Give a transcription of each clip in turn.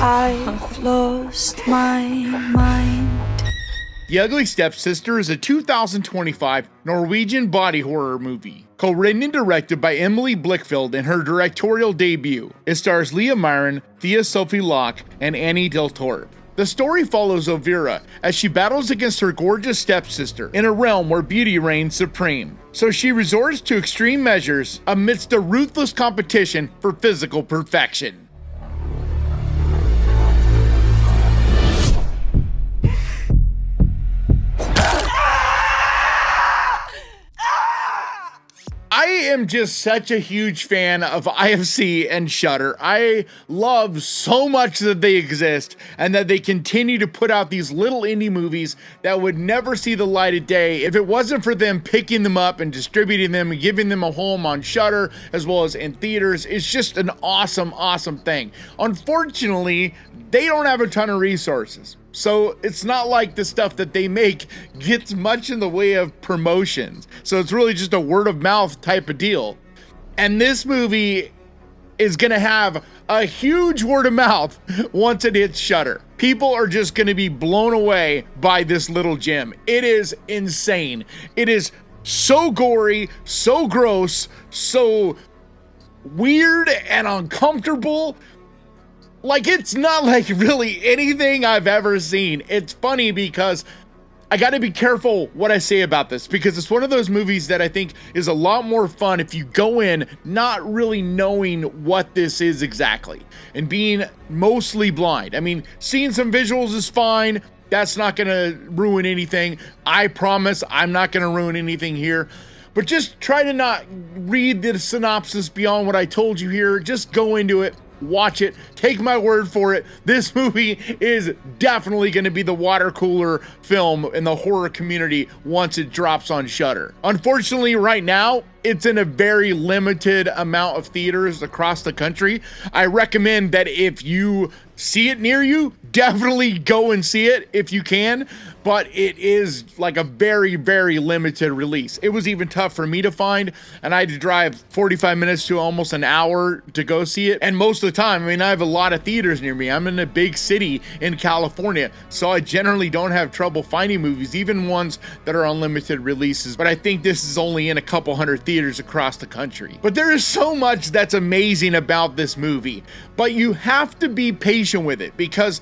I've lost my mind. The Ugly Stepsister is a 2025 Norwegian body horror movie, co-written and directed by Emily Blickfeld in her directorial debut. It stars Leah Myron, Thea Sophie Locke, and Annie Del Torp. The story follows Elvira as she battles against her gorgeous stepsister in a realm where beauty reigns supreme. So she resorts to extreme measures amidst a ruthless competition for physical perfection. I am just such a huge fan of IFC and Shudder. I love so much that they exist and that they continue to put out these little indie movies that would never see the light of day if it wasn't for them picking them up and distributing them and giving them a home on Shudder as well as in theaters. It's just an awesome, awesome thing. Unfortunately, they don't have a ton of resources. So it's not like the stuff that they make gets much in the way of promotions. So it's really just a word of mouth type of deal. And this movie is gonna have a huge word of mouth once it hits Shudder. People are just gonna be blown away by this little gem. It is insane. It is so gory, so gross, so weird and uncomfortable. Like, it's not like really anything I've ever seen. It's funny because I gotta be careful what I say about this, because it's one of those movies that I think is a lot more fun if you go in not really knowing what this is exactly and being mostly blind. I mean, seeing some visuals is fine. That's not gonna ruin anything. I promise I'm not gonna ruin anything here. But just try to not read the synopsis beyond what I told you here. Just go into it. Watch it. Take my word for it. This movie is definitely going to be the water cooler film in the horror community once it drops on Shudder. Unfortunately, right now, it's in a very limited amount of theaters across the country. I recommend that if you see it near you, definitely go and see it if you can, but it is like a very, very limited release. It was even tough for me to find, and I had to drive 45 minutes to almost an hour to go see it. And most of the time, I mean, I have a lot of theaters near me. I'm in a big city in California, so I generally don't have trouble finding movies, even ones that are unlimited releases. But I think this is only in a couple hundred theaters across the country. But there is so much that's amazing about this movie, but you have to be patient with it, because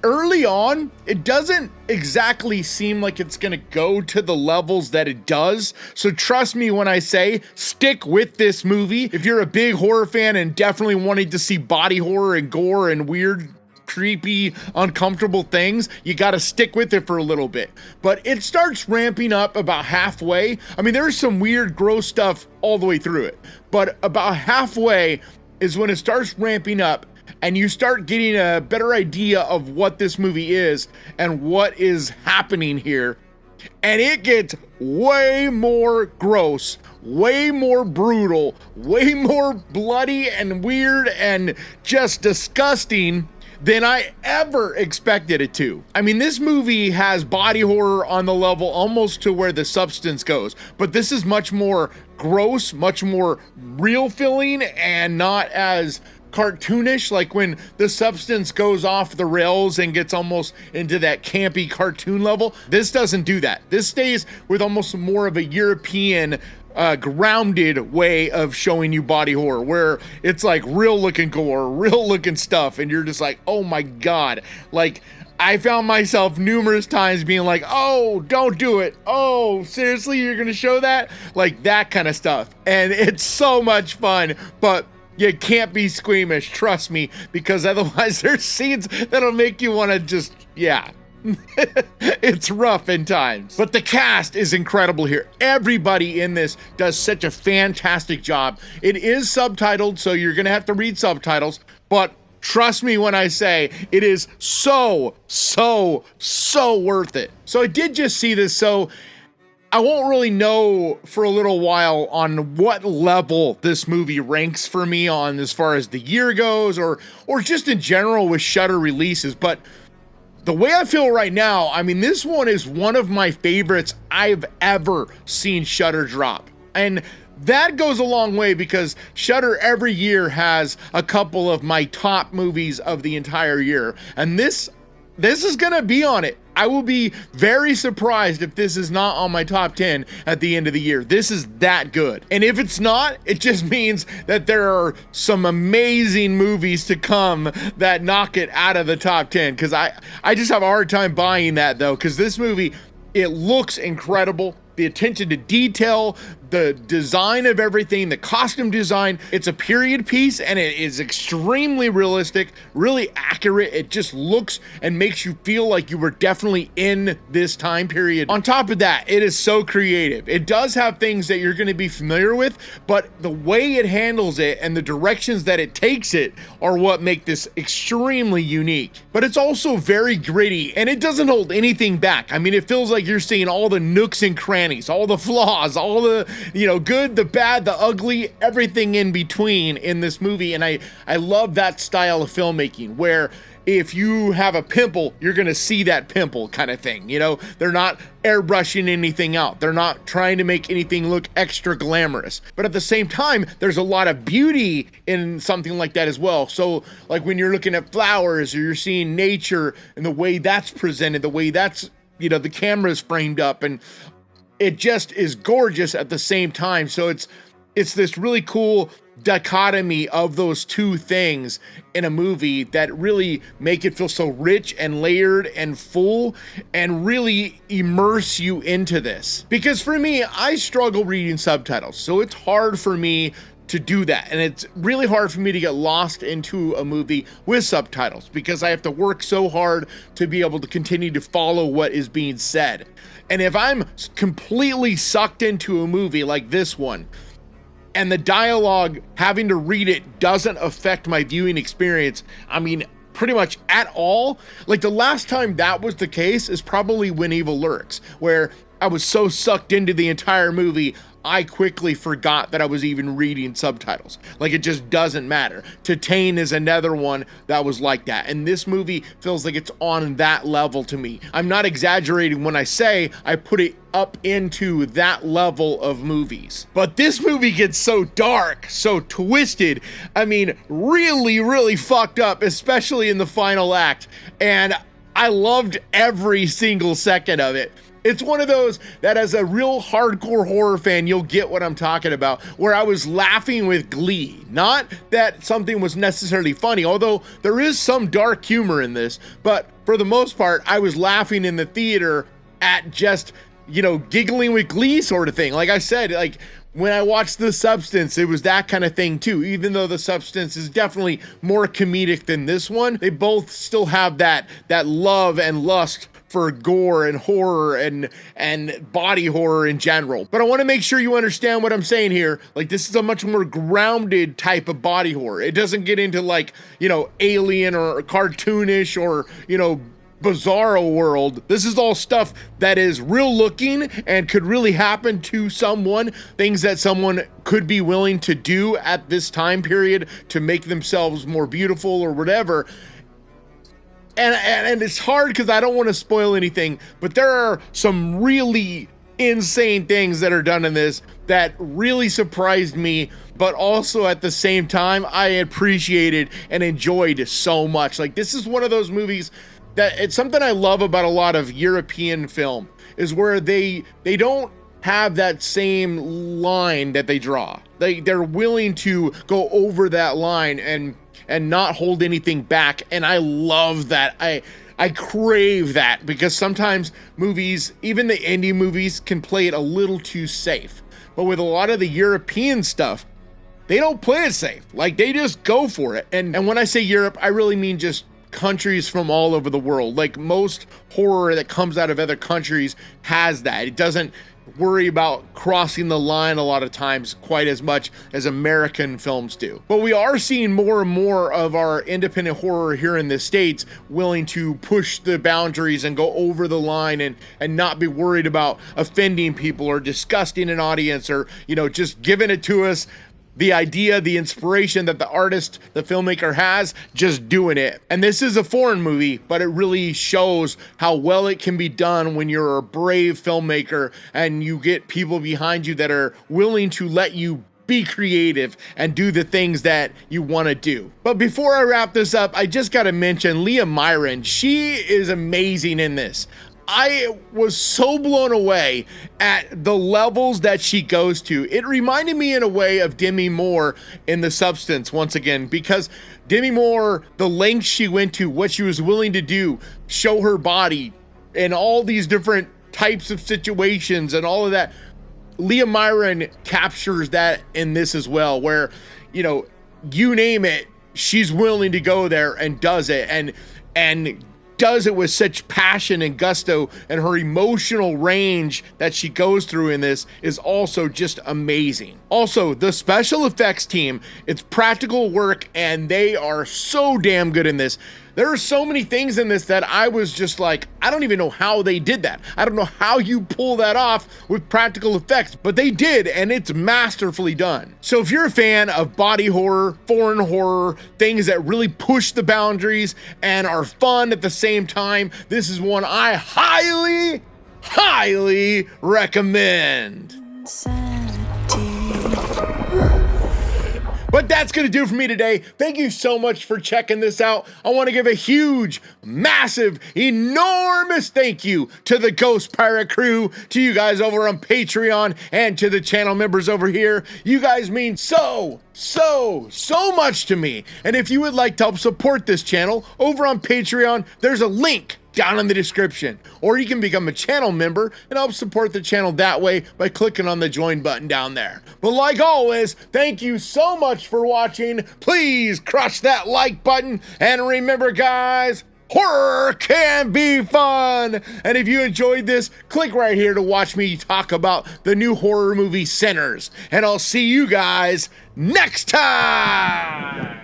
early on, it doesn't exactly seem like it's gonna go to the levels that it does. So trust me when I say, stick with this movie. If you're a big horror fan and definitely wanting to see body horror and gore and weird, creepy, uncomfortable things, you gotta stick with it for a little bit. But it starts ramping up about halfway. I mean, there's some weird, gross stuff all the way through it, but about halfway is when it starts ramping up and you start getting a better idea of what this movie is and what is happening here. And it gets way more gross, way more brutal, way more bloody and weird and just disgusting than I ever expected it to. I mean, this movie has body horror on the level almost to where The Substance goes, but this is much more gross, much more real feeling, and not as cartoonish, like when The Substance goes off the rails and gets almost into that campy cartoon level. This doesn't do that. This stays with almost more of a European grounded way of showing you body horror, where it's like real looking gore, real looking stuff, and you're just like, oh my god. Like, I found myself numerous times being like, oh, don't do it. Oh, seriously, you're gonna show that? Like, that kind of stuff. And it's so much fun, but you can't be squeamish, trust me, because otherwise there's scenes that'll make you want to just, yeah. It's rough in times. But the cast is incredible here. Everybody in this does such a fantastic job. It is subtitled, so you're gonna have to read subtitles, but trust me when I say it is so worth it. So I did just see this, so I won't really know for a little while on what level this movie ranks for me on as far as the year goes, or just in general with Shudder releases, but the way I feel right now, I mean, this one is one of my favorites I've ever seen Shudder drop. And that goes a long way, because Shudder every year has a couple of my top movies of the entire year, and this is gonna be on it. I will be very surprised if this is not on my top 10 at the end of the year. This is that good. And if it's not, it just means that there are some amazing movies to come that knock it out of the top 10. Because I just have a hard time buying that, though, because this movie, it looks incredible. The attention to detail, the design of everything, the costume design, it's a period piece, and it is extremely realistic, really accurate. It just looks and makes you feel like you were definitely in this time period. On top of that, it is so creative. It does have things that you're going to be familiar with, but the way it handles it and the directions that it takes it are what make this extremely unique. But it's also very gritty, and it doesn't hold anything back. I mean, it feels like you're seeing all the nooks and crannies, all the flaws, all the, good, the bad, the ugly, everything in between in this movie. And I love that style of filmmaking, where if you have a pimple, you're gonna see that pimple kind of thing. They're not airbrushing anything out. They're not trying to make anything look extra glamorous. But at the same time, there's a lot of beauty in something like that as well. So like when you're looking at flowers, or you're seeing nature and the way that's presented, the way that's, the camera's framed up, and it just is gorgeous at the same time. So it's this really cool dichotomy of those two things in a movie that really make it feel so rich and layered and full, and really immerse you into this. Because for me, I struggle reading subtitles, so it's hard for me to do that. And it's really hard for me to get lost into a movie with subtitles, because I have to work so hard to be able to continue to follow what is being said. And if I'm completely sucked into a movie like this one, and the dialogue, having to read it, doesn't affect my viewing experience, I mean, pretty much at all. Like, the last time that was the case is probably When Evil Lurks, where I was so sucked into the entire movie, I quickly forgot that I was even reading subtitles. Like, it just doesn't matter. Titane is another one that was like that. And this movie feels like it's on that level to me. I'm not exaggerating when I say I put it up into that level of movies. But this movie gets so dark, so twisted. I mean, really, really fucked up, especially in the final act. And I loved every single second of it. It's one of those that, as a real hardcore horror fan, you'll get what I'm talking about, where I was laughing with glee. Not that something was necessarily funny, although there is some dark humor in this, but for the most part, I was laughing in the theater at just, giggling with glee sort of thing. Like I said, like, when I watched The Substance, it was that kind of thing too. Even though The Substance is definitely more comedic than this one, they both still have that love and lust for gore and horror and body horror in general. But I want to make sure you understand what I'm saying here. Like, this is a much more grounded type of body horror. It doesn't get into, like, alien or cartoonish or, bizarro world. This is all stuff that is real looking and could really happen to someone, things that someone could be willing to do at this time period to make themselves more beautiful or whatever. And it's hard because I don't want to spoil anything, but there are some really insane things that are done in this that really surprised me, but also at the same time, I appreciated and enjoyed so much. Like, this is one of those movies that, it's something I love about a lot of European film, is where they don't have that same line that they draw. They're willing to go over that line and not hold anything back. And I love that. I crave that, because sometimes movies, even the indie movies, can play it a little too safe. But with a lot of the European stuff, they don't play it safe. Like, they just go for it. And when I say Europe, I really mean just countries from all over the world. Like, most horror that comes out of other countries has that. It doesn't worry about crossing the line a lot of times quite as much as American films do. But we are seeing more and more of our independent horror here in the States willing to push the boundaries and go over the line and not be worried about offending people or disgusting an audience, or, just giving it to us the idea, the inspiration that the artist, the filmmaker has, just doing it. And this is a foreign movie, but it really shows how well it can be done when you're a brave filmmaker and you get people behind you that are willing to let you be creative and do the things that you want to do. But before I wrap this up, I just got to mention Leah Myron. She is amazing in this. I was so blown away at the levels that she goes to. It reminded me in a way of Demi Moore in The Substance once again, because Demi Moore, the lengths she went to, what she was willing to do, show her body in all these different types of situations and all of that. Leah Myron captures that in this as well, where, you know, you name it, she's willing to go there and does it, and does it with such passion and gusto, and her emotional range that she goes through in this is also just amazing. Also, the special effects team, it's practical work and they are so damn good in this. There are so many things in this that I was just like, I don't even know how they did that. I don't know how you pull that off with practical effects, but they did, and it's masterfully done. So if you're a fan of body horror, foreign horror, things that really push the boundaries and are fun at the same time, this is one I highly, highly recommend. But that's going to do it for me today. Thank you so much for checking this out. I want to give a huge, massive, enormous thank you to the Ghost Pirate crew, to you guys over on Patreon, and to the channel members over here. You guys mean so much to me. And if you would like to help support this channel over on Patreon, there's a link down in the description, or you can become a channel member and help support the channel that way by clicking on the join button down there. But like always, thank you so much for watching. Please crush that like button, and remember guys, horror can be fun. And if you enjoyed this, click right here to watch me talk about the new horror movie Sinners, and I'll see you guys next time.